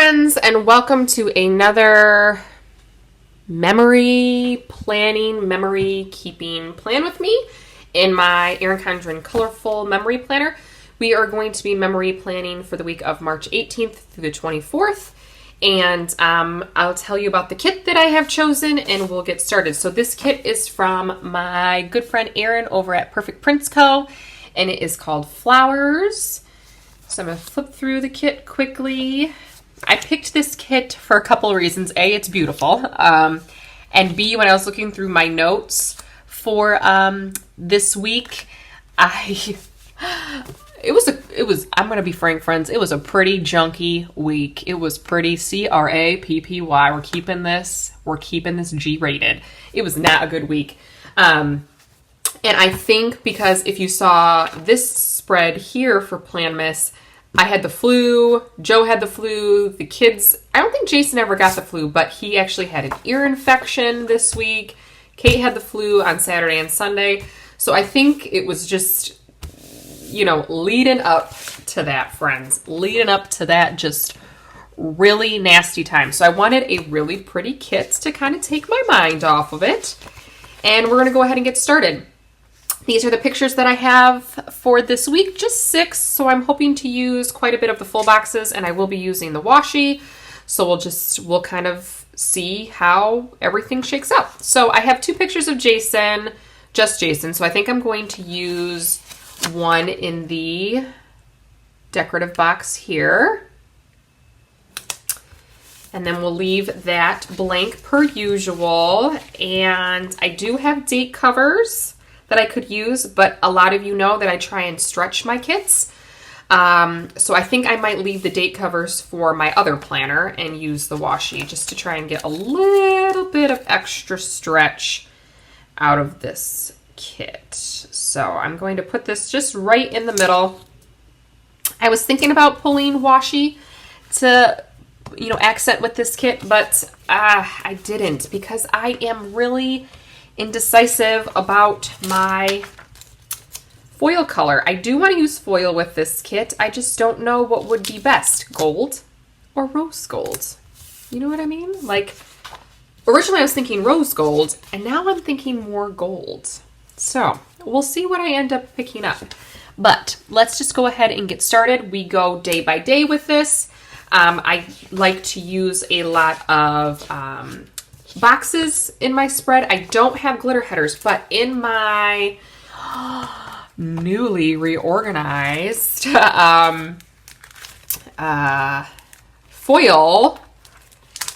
friends, and welcome to another memory planning, memory keeping plan with me in my Erin Condren Colorful Memory Planner. We are going to be memory planning for the week of March 18th through the 24th, and I'll tell you about the kit that I have chosen, and we'll get started. So this kit is from my good friend Erin over at Perfect Prints Co., and it is called Flowers. So I'm going to flip through the kit quickly. I picked this kit for a couple of reasons. A, it's beautiful. And B, when I was looking through my notes for this week, I'm going to be frank, friends, it was a pretty junky week. It was pretty CRAPPY. We're keeping this G-rated. It was not a good week. And I think because if you saw this spread here for Planmas, I had the flu, Joe had the flu, the kids, I don't think Jason ever got the flu, but he actually had an ear infection this week. Kate had the flu on Saturday and Sunday. So I think it was just, leading up to that, friends. Leading up to that just really nasty time. So I wanted a really pretty kit to kind of take my mind off of it. And we're going to go ahead and get started. These are the pictures that I have for this week, just 6. So I'm hoping to use quite a bit of the full boxes, and I will be using the washi. So we'll kind of see how everything shakes out. So I have 2 pictures of Jason, just Jason. So I think I'm going to use one in the decorative box here. And then we'll leave that blank per usual. And I do have date covers that I could use, but a lot of you know that I try and stretch my kits. So I think I might leave the date covers for my other planner and use the washi just to try and get a little bit of extra stretch out of this kit. So I'm going to put this just right in the middle. I was thinking about pulling washi to, accent with this kit, but I didn't because I am really indecisive about my foil color. I do want to use foil with this kit. I just don't know what would be best, gold or rose gold. You know what I mean? Like, originally I was thinking rose gold, and now I'm thinking more gold. So we'll see what I end up picking up. But let's just go ahead and get started. We go day by day with this. I like to use a lot of boxes in my spread. I don't have glitter headers, but in my newly reorganized foil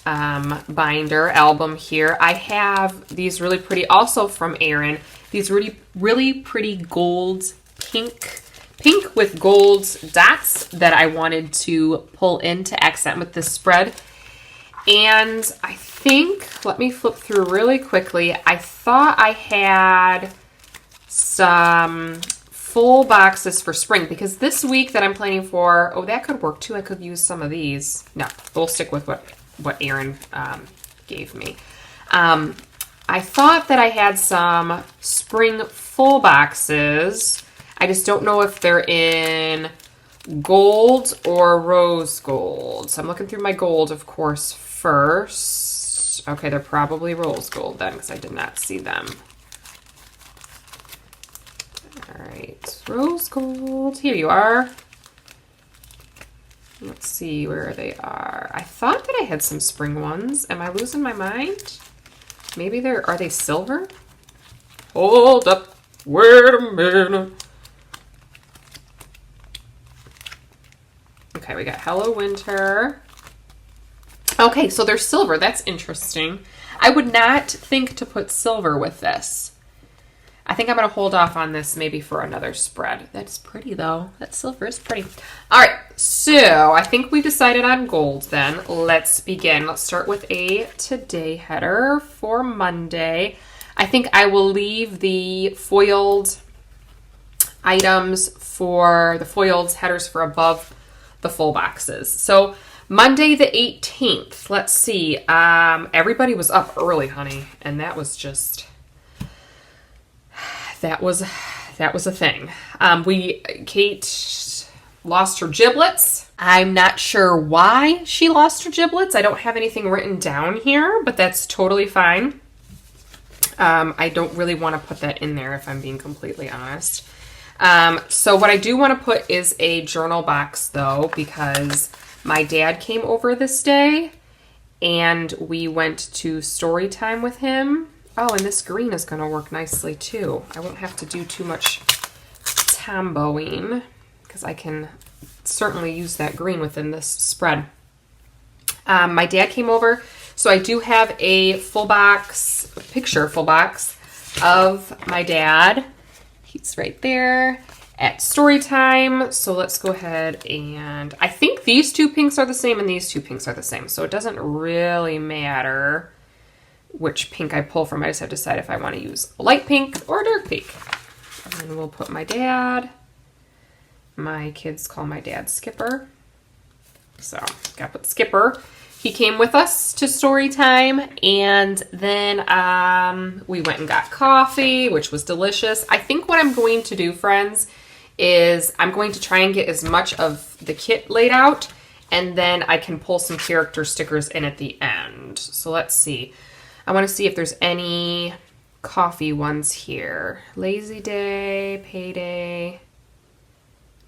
binder album here, I have these really pretty, also from Erin, these really pretty gold pink with gold dots that I wanted to pull in to accent with this spread. And I think, let me flip through really quickly. I thought I had some full boxes for spring because this week that I'm planning for, that could work too. I could use some of these. No, we'll stick with what Erin gave me. I thought that I had some spring full boxes. I just don't know if they're in gold or rose gold. So I'm looking through my gold, of course, first. Okay, they're probably rose gold then because I did not see them. All right, rose gold. Here you are. Let's see where they are. I thought that I had some spring ones. Am I losing my mind? Maybe are they silver? Hold up. Wait a minute. Okay, we got Hello Winter. Okay, so they're silver. That's interesting. I would not think to put silver with this. I think I'm going to hold off on this maybe for another spread. That's pretty, though. That silver is pretty. All right, so I think we decided on gold then. Let's begin. Let's start with a today header for Monday. I think I will leave the foiled items for the foiled headers for above the full boxes. So Monday the 18th, let's see. Everybody was up early, honey, and that was just, that was a thing. Kate lost her giblets. I'm not sure why she lost her giblets. I don't have anything written down here, but that's totally fine. I don't really want to put that in there if I'm being completely honest. So what I do want to put is a journal box though, because my dad came over this day and we went to story time with him. Oh, and this green is going to work nicely too. I won't have to do too much tamboing because I can certainly use that green within this spread. My dad came over, so I do have a full box of my dad. He's right there at story time. So let's go ahead and I think these two pinks are the same and these two pinks are the same. So it doesn't really matter which pink I pull from. I just have to decide if I want to use a light pink or a dark pink. And then we'll put my dad. My kids call my dad Skipper. So gotta put Skipper. He came with us to story time, and then we went and got coffee, which was delicious. I think what I'm going to do, friends, is I'm going to try and get as much of the kit laid out, and then I can pull some character stickers in at the end. So let's see. I want to see if there's any coffee ones here. Lazy day, payday.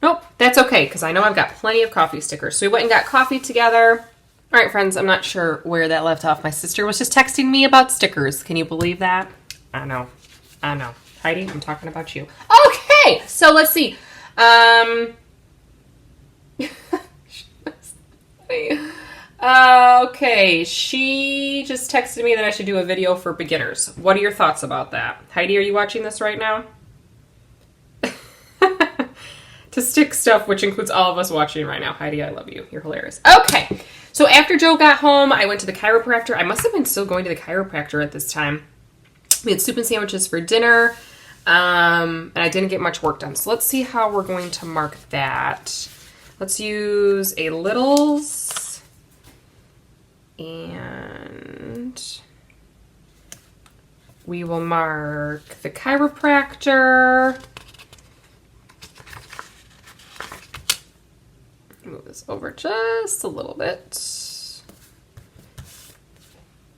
Nope, that's okay, because I know I've got plenty of coffee stickers. So we went and got coffee together. All right, friends, I'm not sure where that left off. My sister was just texting me about stickers. Can you believe that? I know. Heidi, I'm talking about you. Okay, so let's see. Okay, she just texted me that I should do a video for beginners. What are your thoughts about that? Heidi, are you watching this right now? To stick stuff, which includes all of us watching right now. Heidi, I love you. You're hilarious. Okay, so after Joe got home, I went to the chiropractor. I must have been still going to the chiropractor at this time. We had soup and sandwiches for dinner, and I didn't get much work done. So let's see how we're going to mark that. Let's use a littles, and we will mark the chiropractor. Move this over just a little bit.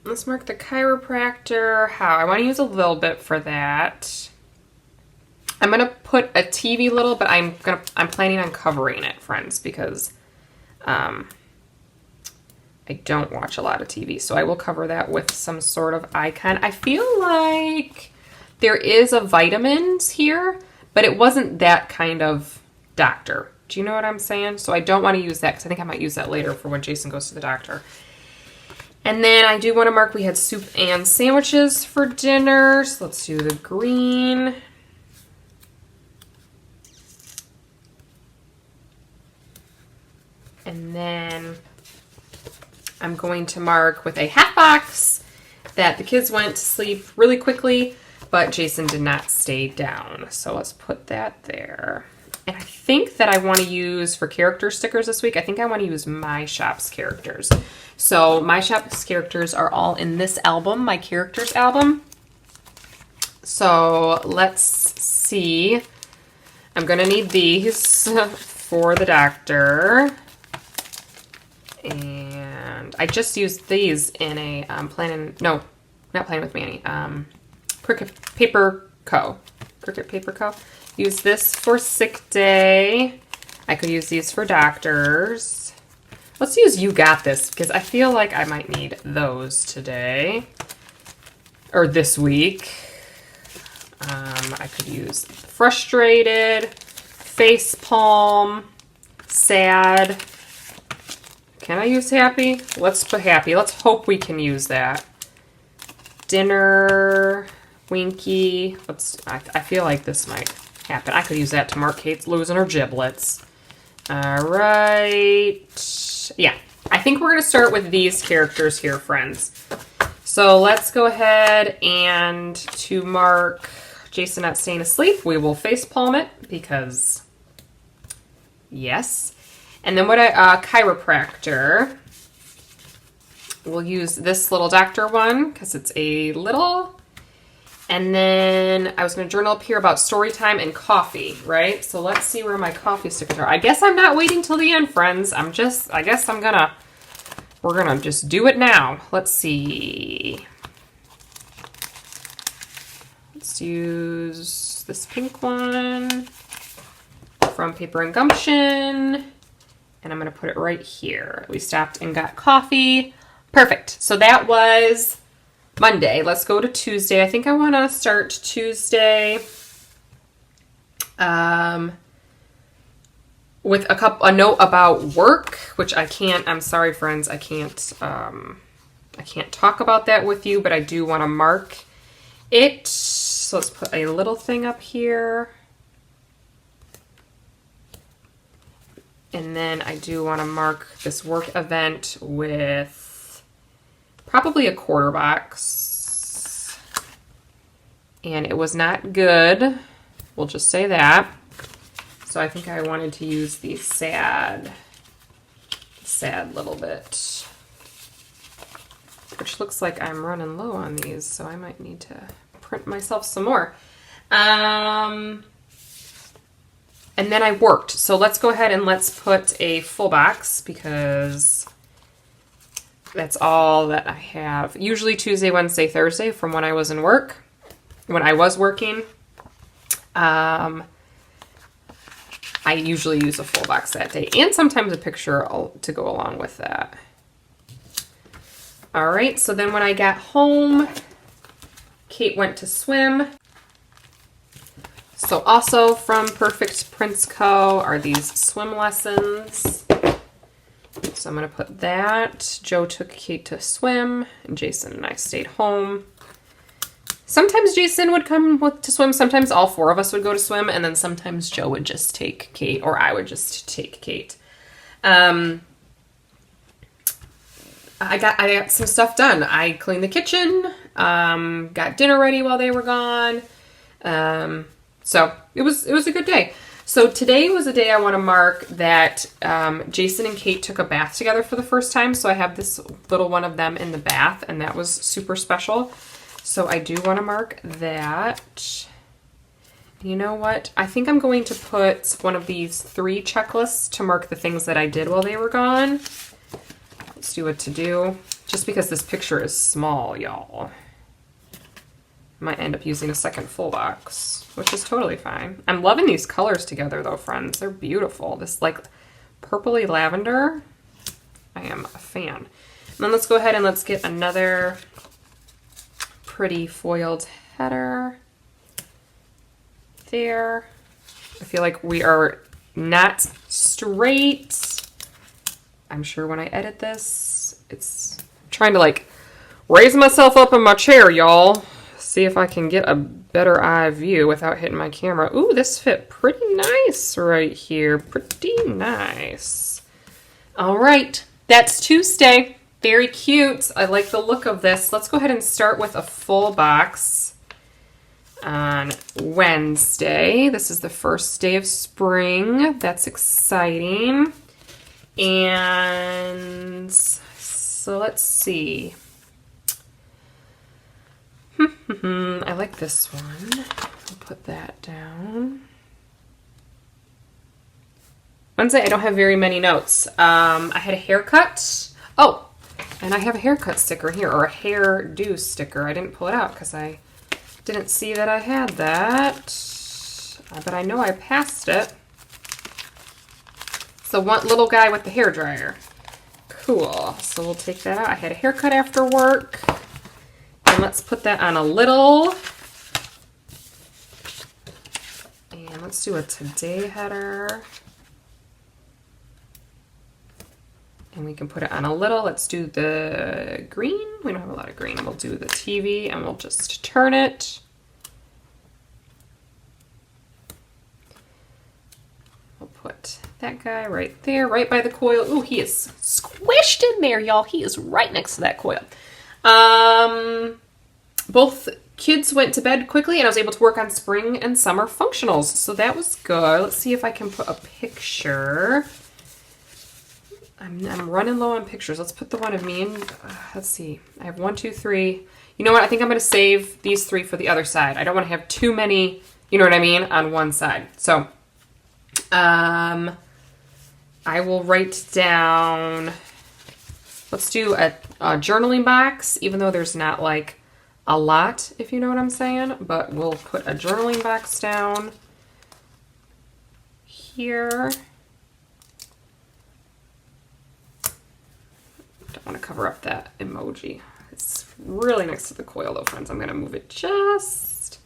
Let's mark the chiropractor. How? I want to use a little bit for that. I'm gonna put a TV little, but I'm planning on covering it, friends, because I don't watch a lot of TV, so I will cover that with some sort of icon. I feel like there is a vitamins here, but it wasn't that kind of doctor. Do you know what I'm saying? So I don't want to use that because I think I might use that later for when Jason goes to the doctor. And then I do want to mark we had soup and sandwiches for dinner. So let's do the green. And then I'm going to mark with a half box that the kids went to sleep really quickly, but Jason did not stay down. So let's put that there. And I think that I want to use for character stickers this week, I think I want to use My Shop's characters. So My Shop's characters are all in this album, my characters album. So let's see. I'm going to need these for the doctor. And I just used these in a not Planning with Manny, Cricut Paper Co. Cricut Paper Co. Use this for sick day. I could use these for doctors. Let's use You Got This because I feel like I might need those today or this week. I could use frustrated, face palm, sad. Can I use happy? Let's put happy. Let's hope we can use that. Dinner, Winky. I feel like this might happen. I could use that to mark Kate's losing her giblets. All right. Yeah, I think we're going to start with these characters here, friends. So let's go ahead and to mark Jason not staying asleep, we will face palm it because yes. And then what chiropractor, we'll use this little doctor one because it's a little And then I was going to journal up here about story time and coffee, right? So let's see where my coffee stickers are. I guess I'm not waiting till the end, friends. I guess we're going to just do it now. Let's see. Let's use this pink one from Paper and Gumption. And I'm going to put it right here. We stopped and got coffee. Perfect. So that was Monday. Let's go to Tuesday. I think I want to start Tuesday with a note about work, which I can't. I'm sorry, friends. I can't talk about that with you, but I do want to mark it. So let's put a little thing up here. And then I do want to mark this work event with probably a quarter box. And it was not good. We'll just say that. So I think I wanted to use the sad little bit. Which looks like I'm running low on these, so I might need to print myself some more. And then I worked. So let's go ahead and let's put a full box because that's all that I have. Usually Tuesday, Wednesday, Thursday from when I was working. I usually use a full box that day and sometimes a picture to go along with that. All right, so then when I got home, Kate went to swim. So also from Perfect Prints Co. are these swim lessons. So I'm going to put that. Joe took Kate to swim, and Jason and I stayed home. Sometimes Jason would come to swim. Sometimes all four of us would go to swim, and then sometimes Joe would just take Kate, or I would just take Kate. I got some stuff done. I cleaned the kitchen, got dinner ready while they were gone. So it was a good day. So today was a day I want to mark that Jason and Kate took a bath together for the first time. So I have this little one of them in the bath, and that was super special. So I do want to mark that. You know what? I think I'm going to put one of these 3 checklists to mark the things that I did while they were gone. Let's do a to-do. Just because this picture is small, y'all. Might end up using a second full box, which is totally fine. I'm loving these colors together though, friends. They're beautiful. This like purpley lavender. I am a fan. And then let's go ahead and let's get another pretty foiled header there. I feel like we are not straight. I'm sure when I edit this, I'm trying to like raise myself up in my chair, y'all. See if I can get a better eye view without hitting my camera. Ooh, this fit pretty nice right here. Pretty nice. All right, that's Tuesday. Very cute. I like the look of this. Let's go ahead and start with a full box on Wednesday. This is the first day of spring. That's exciting. And so let's see. I like this one. I'll put that down. Wednesday, I don't have very many notes. I had a haircut. Oh, and I have a haircut sticker here, or a hairdo sticker. I didn't pull it out because I didn't see that I had that. But I know I passed it. So one little guy with the hairdryer. Cool. So we'll take that out. I had a haircut after work. And let's put that on a little. And let's do a today header. And we can put it on a little. Let's do the green. We don't have a lot of green. We'll do the TV and we'll just turn it. We'll put that guy right there, right by the coil. Ooh, he is squished in there, y'all. He is right next to that coil. Both kids went to bed quickly and I was able to work on spring and summer functionals. So that was good. Let's see if I can put a picture I'm running low on pictures. Let's put the one of me in. Let's see. I have 1, 2, 3. You know what? I think I'm going to save these 3 for the other side. I don't want to have too many, you know what I mean, on one side. So, I will write down, let's do a journaling box, even though there's not like a lot, if you know what I'm saying. But we'll put a journaling box down here. Don't want to cover up that emoji. It's really next to the coil though, friends. I'm going to move it just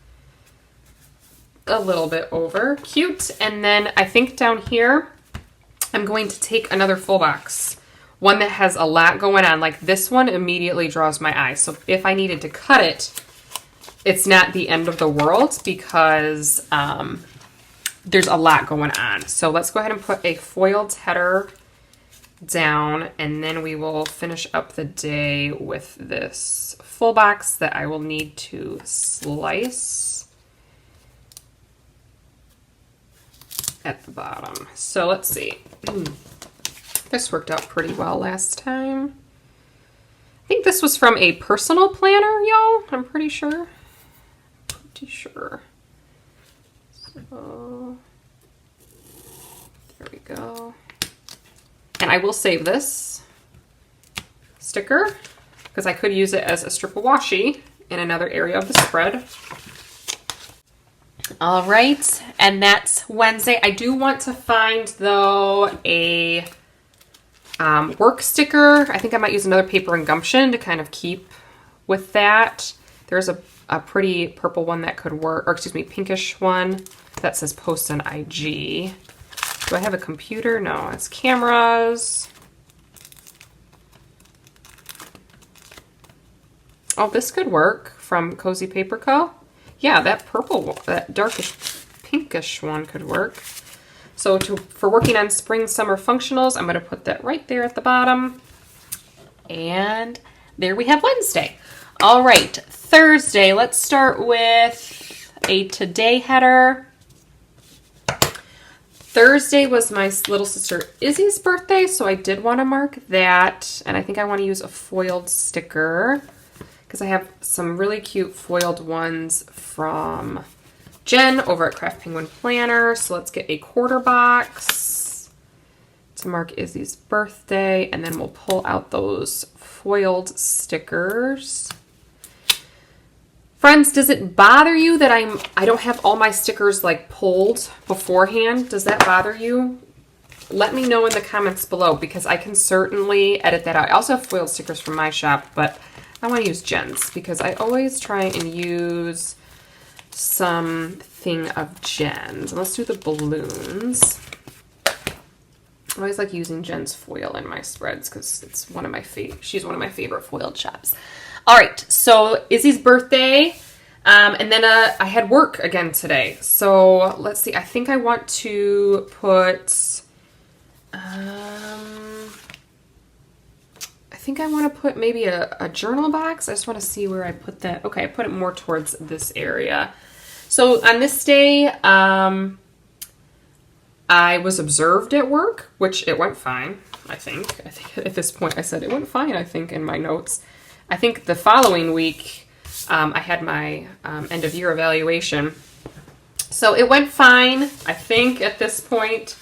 a little bit over. Cute. And then I think down here, I'm going to take another full box. One that has a lot going on. Like this one immediately draws my eye. So if I needed to cut it, it's not the end of the world because there's a lot going on. So let's go ahead and put a foiled header down, and then we will finish up the day with this full box that I will need to slice at the bottom. So let's see. This worked out pretty well last time. I think this was from a personal planner, y'all. I'm pretty sure. So there we go. And I will save this sticker because I could use it as a strip of washi in another area of the spread. All right, and that's Wednesday. I do want to find, though, a work sticker. I think I might use another paper and gumption to kind of keep with that. There's a pretty purple one that could work, or excuse me, pinkish one that says post on IG. Do I have a computer? No, it's cameras. Oh, this could work from Cozy Paper Co. Yeah, that purple, that darkish pinkish one could work. So for working on spring, summer functionals, I'm going to put that right there at the bottom. And there we have Wednesday. All right, Thursday, let's start with a today header. Thursday was my little sister Izzy's birthday, so I did want to mark that. And I think I want to use a foiled sticker because I have some really cute foiled ones from Jen over at Craft Penguin Planner. So let's get a quarter box to mark Izzy's birthday, and then we'll pull out those foiled stickers. Friends, does it bother you that I don't have all my stickers like pulled beforehand? Does that bother you? Let me know in the comments below because I can certainly edit that out. I also have foiled stickers from my shop, but I want to use Jen's because I always try and use something of Jen's. And let's do the balloons. I always like using Jen's foil in my spreads because it's one of my she's one of my favorite foiled shops. All right, so Izzy's birthday, and then I had work again today. So let's see, I think I want to put, I think I want to put maybe a journal box. I just want to see where I put that. Okay, I put it more towards this area. So on this day, I was observed at work, which it went fine, I think. I think at this point I said it went fine, I think, in my notes. I think the following week, I had my end of year evaluation. So it went fine, I think, at this point.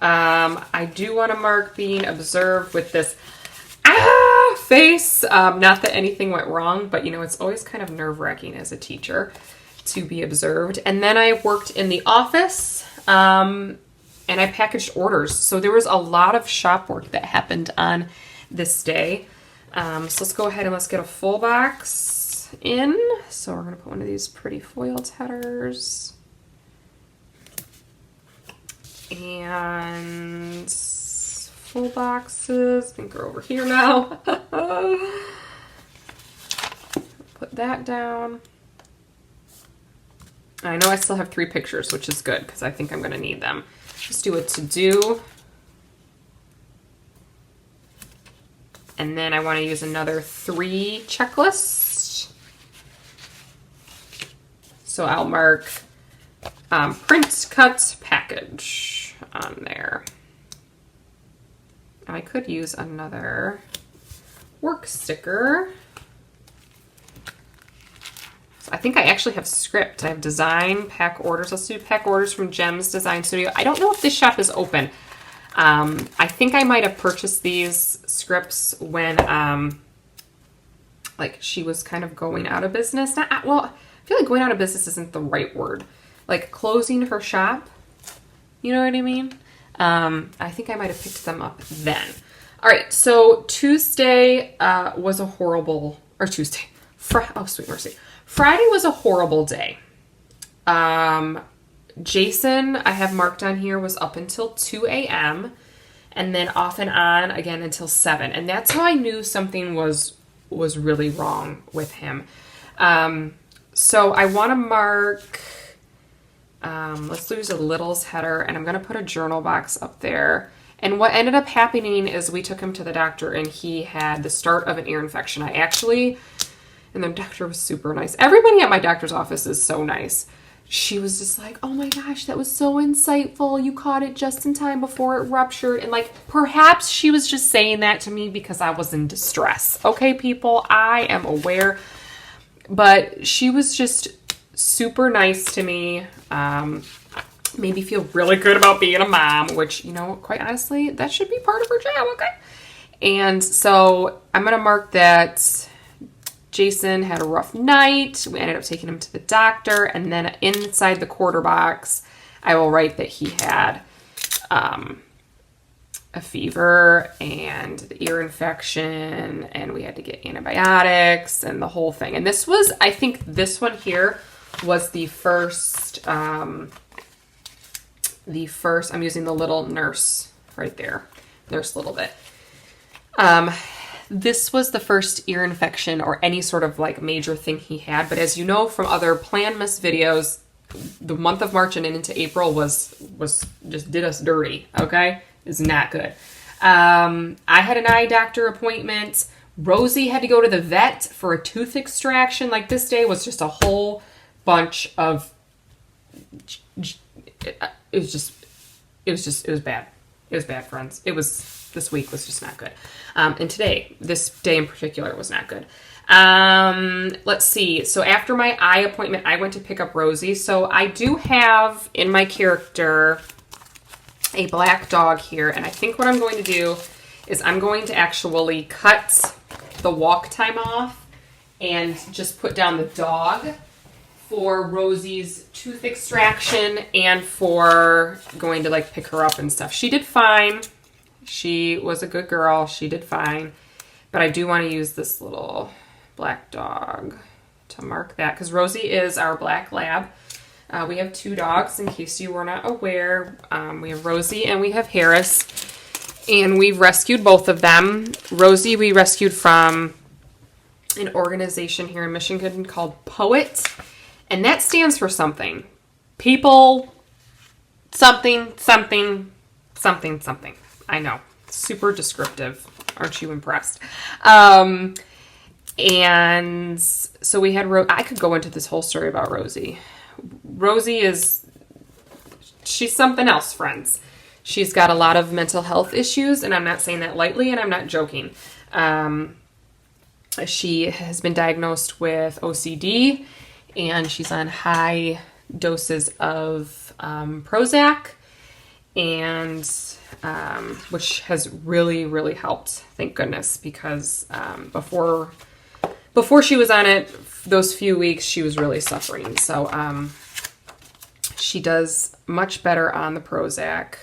I do want to mark being observed with this face. Not that anything went wrong, but you know, it's always kind of nerve-wracking as a teacher to be observed. And then I worked in the office, and I packaged orders. So there was a lot of shop work that happened on this day. So let's go ahead and let's get a full box in. So we're going to put one of these pretty foiled headers. And full boxes, I think are over here now. Put that down. I know I still have 3 pictures, which is good because I think I'm going to need them. Let's do a to-do. And then I want to use another 3 checklists. So I'll mark print, cut, package on there. And I could use another work sticker. So I think I actually have script. I have design, pack orders. Let's do pack orders from Gems Design Studio. I don't know if this shop is open. I think I might have purchased these scripts when, like, she was kind of going out of business. Well, I feel like going out of business isn't the right word. Like, closing her shop. You know what I mean? I think I might have picked them up then. All right, so Tuesday was a horrible, or Tuesday, oh, sweet mercy. Friday was a horrible day. Jason, I have marked on here, was up until 2 a.m. and then off and on again until 7. And that's how I knew something was really wrong with him. So I want to mark, let's use a Littles header, and I'm going to put a journal box up there. And what ended up happening is we took him to the doctor and he had the start of an ear infection. And the doctor was super nice. Everybody at my doctor's office is so nice. She was just like, oh my gosh, that was so insightful. You caught it just in time before it ruptured. And like, perhaps she was just saying that to me because I was in distress. Okay, people, I am aware. But she was just super nice to me. Made me feel really good about being a mom, which, you know, quite honestly, that should be part of her job, okay? And so I'm going to mark that Jason had a rough night. We ended up taking him to the doctor. And then inside the quarter box, I will write that he had a fever and the ear infection, and we had to get antibiotics and the whole thing. And this was, I think this one here was the first, I'm using the little nurse right there, nurse little bit. This was the first ear infection or any sort of like major thing he had. But as you know from other Planmas videos, the month of March and into April was just did us dirty. Okay. It's not good. I had an eye doctor appointment. Rosie had to go to the vet for a tooth extraction. Like, this day was just a whole bunch of, it was bad. It was bad, friends. This week was just not good. And today, this day in particular, was not good. Let's see. So after my eye appointment, I went to pick up Rosie. So I do have in my character a black dog here. And I think what I'm going to do is I'm going to actually cut the walk time off and just put down the dog for Rosie's tooth extraction and for going to like pick her up and stuff. She did fine. She was a good girl. She did fine. But I do want to use this little black dog to mark that because Rosie is our black lab. We have two dogs in case you were not aware. We have Rosie and we have Harris. And we've rescued both of them. Rosie we rescued from an organization here in Michigan called POET. And that stands for something. People, something. I know. Super descriptive. Aren't you impressed? And so we had I could go into this whole story about Rosie. Rosie she's something else, friends. She's got a lot of mental health issues, and I'm not saying that lightly, and I'm not joking. She has been diagnosed with OCD, and she's on high doses of Prozac, and which has really, really helped, thank goodness, because before she was on it, those few weeks, she was really suffering. So she does much better on the Prozac,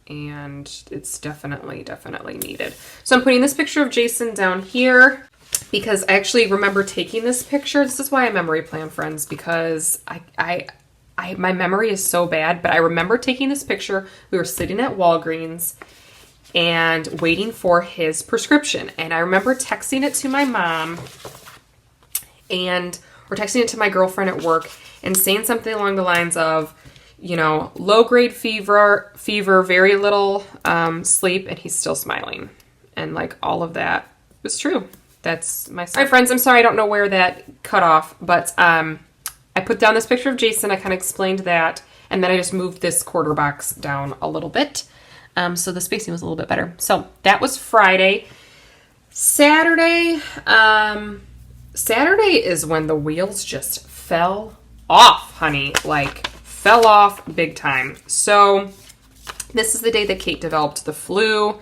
and it's definitely needed. So I'm putting this picture of Jason down here because I actually remember taking this picture. This is why I memory plan, friends, because my memory is so bad, but I remember taking this picture. We were sitting at Walgreens and waiting for his prescription. And I remember texting it to my mom or texting it to my girlfriend at work and saying something along the lines of, you know, low-grade fever, very little sleep, and he's still smiling. And like all of that was true. That's my story. All right, friends, I'm sorry I don't know where that cut off, but I put down this picture of Jason. I kind of explained that, and then I just moved this quarter box down a little bit. So the spacing was a little bit better. So that was Friday. Saturday, Saturday is when the wheels just fell off, honey. Like, fell off big time. So this is the day that Kate developed the flu.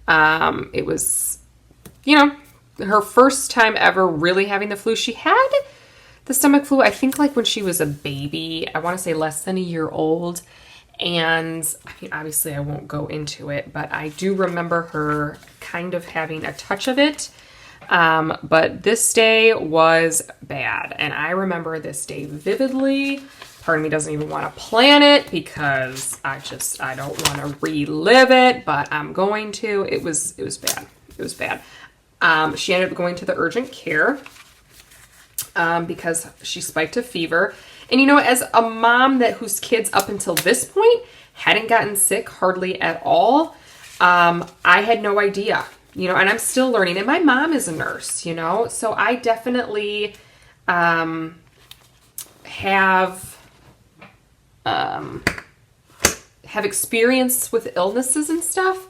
It was, you know, her first time ever really having the flu. She had the stomach flu, I think, like when she was a baby. I want to say less than a year old. And I mean, obviously I won't go into it, but I do remember her kind of having a touch of it. But this day was bad. And I remember this day vividly. Part of me doesn't even want to plan it because I don't want to relive it, but I'm going to. It was bad. It was bad. She ended up going to the urgent care because she spiked a fever. And, you know, as a mom whose kids up until this point hadn't gotten sick hardly at all, I had no idea, you know, and I'm still learning. And my mom is a nurse, you know, so I definitely have experience with illnesses and stuff,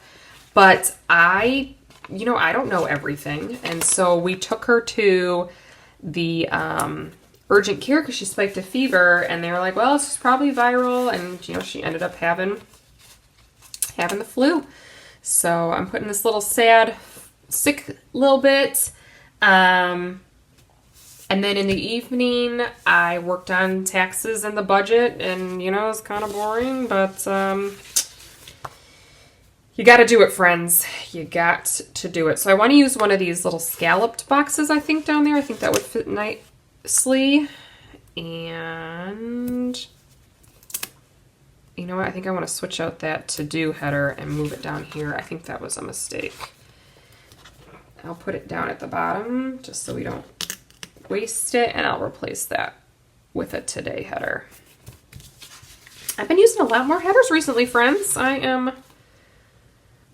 but I don't know everything. And so we took her to the urgent care because she spiked a fever, and they were like, well, this is probably viral, and, you know, she ended up having the flu. So I'm putting this little sad, sick little bit. And then in the evening, I worked on taxes and the budget, and, you know, it's kind of boring, but you got to do it, friends. You got to do it. So I want to use one of these little scalloped boxes, I think, down there. I think that would fit nicely. And you know what? I think I want to switch out that to-do header and move it down here. I think that was a mistake. I'll put it down at the bottom just so we don't waste it, and I'll replace that with a today header. I've been using a lot more headers recently, friends. I am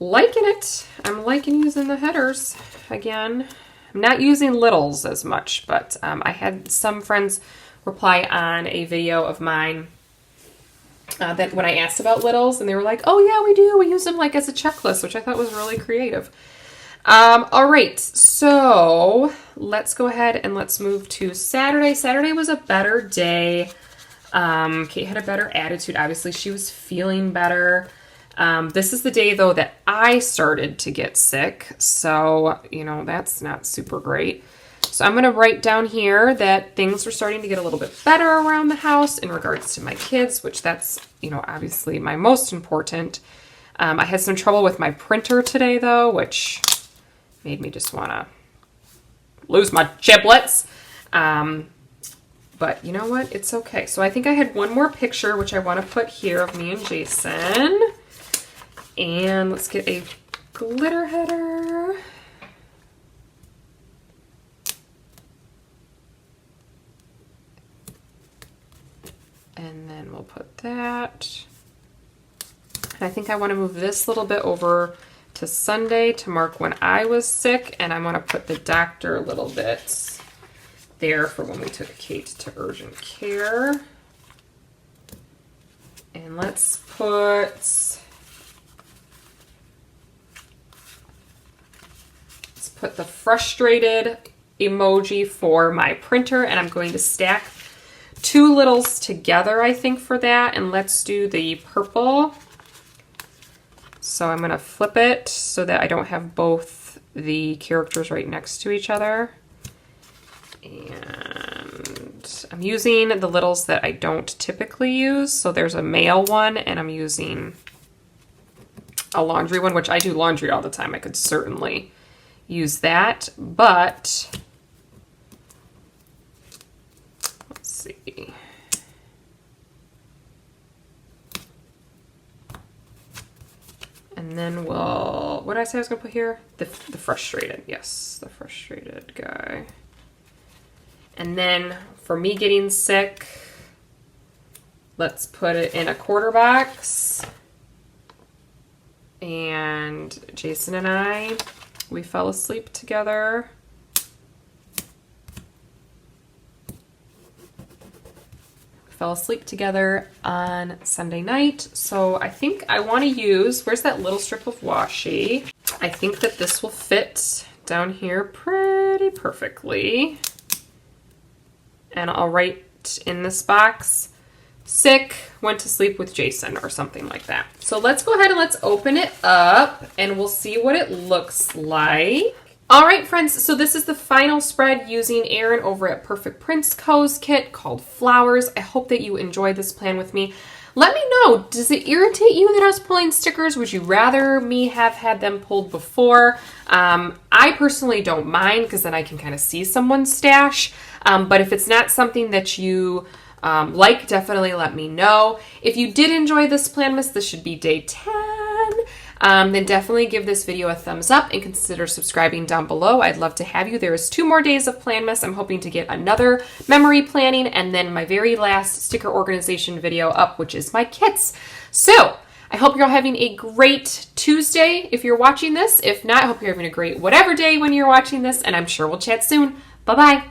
liking it. I'm liking using the headers again. I'm not using littles as much, but I had some friends reply on a video of mine that when I asked about littles, and they were like, oh yeah, we do. We use them like as a checklist, which I thought was really creative. All right, so let's go ahead and let's move to Saturday. Saturday was a better day. Kate had a better attitude. Obviously, she was feeling better. This is the day, though, that I started to get sick. So, you know, that's not super great. So I'm going to write down here that things were starting to get a little bit better around the house in regards to my kids, which that's, you know, obviously my most important. I had some trouble with my printer today, though, which made me just want to lose my chiblets. But you know what? It's okay. So I think I had one more picture, which I want to put here of me and Jason. And let's get a glitter header. And then we'll put that. And I think I want to move this little bit over to Sunday to mark when I was sick. And I want to put the doctor little bits there for when we took Kate to urgent care. And let's put the frustrated emoji for my printer, and I'm going to stack two littles together, I think, for that. And let's do the purple. So I'm going to flip it so that I don't have both the characters right next to each other. And I'm using the littles that I don't typically use. So there's a male one, and I'm using a laundry one, which I do laundry all the time. I could certainly use that, but let's see. And then what did I say I was going to put here? The frustrated, yes, the frustrated guy. And then for me getting sick, let's put it in a quarter box. And Jason and I, we fell asleep together. fell asleep together on Sunday night. So I think I want to use, where's that little strip of washi? I think that this will fit down here pretty perfectly. And I'll write in this box, sick, went to sleep with Jason or something like that. So let's go ahead and let's open it up and we'll see what it looks like. All right, friends, so this is the final spread using Erin over at Perfect Prints Co.'s kit called Flowers. I hope that you enjoyed this plan with me. Let me know, does it irritate you that I was pulling stickers? Would you rather me have had them pulled before? I personally don't mind because then I can kind of see someone's stash. But if it's not something that you like, definitely let me know. If you did enjoy this Planmas, this should be day 10. Then definitely give this video a thumbs up and consider subscribing down below. I'd love to have you. There is 2 more days of Planmas. I'm hoping to get another memory planning and then my very last sticker organization video up, which is my kits. So I hope you're all having a great Tuesday if you're watching this. If not, I hope you're having a great whatever day when you're watching this, and I'm sure we'll chat soon. Bye-bye.